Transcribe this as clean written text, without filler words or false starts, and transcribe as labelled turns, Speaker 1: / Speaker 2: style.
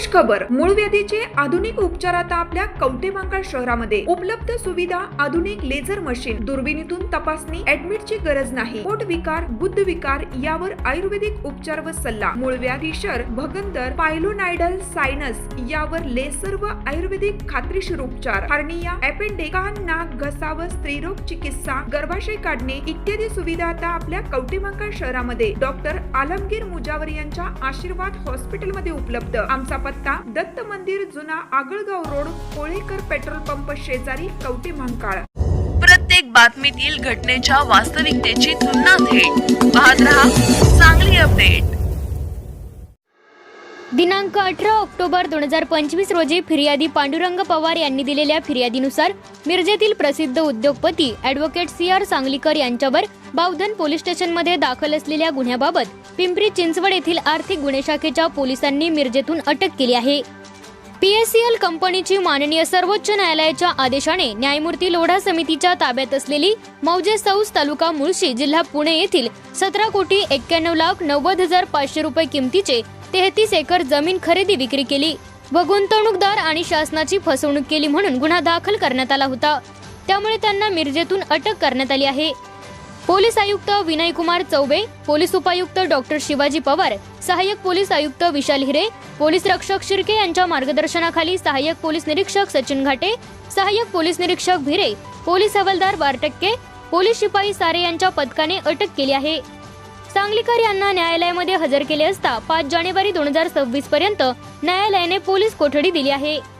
Speaker 1: खबर मूळव्याधीचे आधुनिक उपचार आता आपल्या कवठेमहांकाळ शहरामध्ये उपलब्ध सुविधा आधुनिक लेझर मशीन दुर्बिणीतून तपासणी ऍडमिटची गरज नाही पोट विकार बुद्ध विकार यावर आयुर्वेदिक उपचार व सल्ला मूळव्याधी फिशर भगंदर पायलोनायडल सायनस यावर लेसर व आयुर्वेदिक खात्रीशीर उपचार हार्निया अपेंडिक्स कान नाक घसा व स्त्रीरोग चिकित्सा गर्भाशय काढणे इत्यादी सुविधा आता आपल्या कवठेमहांकाळ शहरामध्ये डॉक्टर आलमगीर मुजावर यांच्या आशीर्वाद हॉस्पिटल मध्ये उपलब्ध। आमचा पत्ता दत्त मंदिर जुना Agalgaon road Kolekar petrol pump शेजारी कवठेमहांकाळ।
Speaker 2: प्रत्येक बातमीतील घटनेच्या वास्तविकतेची तुलना थेट पाहत रहा चांगली अपडेट।
Speaker 3: दिनांक 18 ऑक्टोबर 2025 रोजी फिर्यादी पांडुरंग पवार यांनी दिलेल्या फिर्यादीनुसार मिरजेतील प्रसिद्ध उद्योगपती ॲडव्होकेट CR सांगलीकर यांच्यावर बावधन पोलीस स्टेशनमध्ये दाखल असलेल्या गुन्ह्याबाबत पिंपरी चिंचवड येथील आर्थिक गुन्हे शाखेच्या पोलिसांनी मिरजेतून अटक केली आहे। PACL कंपनीची माननीय सर्वोच्च न्यायालयाच्या आदेशाने न्यायमूर्ती लोढा समितीच्या ताब्यात असलेली मौजे सौस तालुका मुळशी जिल्हा पुणे येथील 17,91,90,500 रुपये किमतीचे 33 एकर जमीन खरेदी विक्री केली व गुंतवणूकदार आणि शासनाची फसवणूक केली म्हणून गुन्हा दाखल करण्यात आला होता। त्यामुळे त्यांना मिरजेतून अटक करण्यात आली आहे। पोलीस आयुक्त विनय कुमार चौबे, पोलीस उपायुक्त डॉक्टर शिवाजी पवार, सहाय्यक पोलीस आयुक्त विशाल हिरे, पोलीस रक्षक शिर्के यांच्या मार्गदर्शनाखाली सहाय्यक पोलीस निरीक्षक सचिन घाटे, सहाय्यक पोलीस निरीक्षक भिरे, पोलीस हवालदार वारटक्के, पोलीस शिपाई सारे यांच्या पथकाने अटक केली आहे। सांगलीकर यांना न्यायालयामध्ये हजर केले असता 5 जानेवारी 2026 पर्यंत न्यायालयाने पोलीस कोठडी दिली आहे।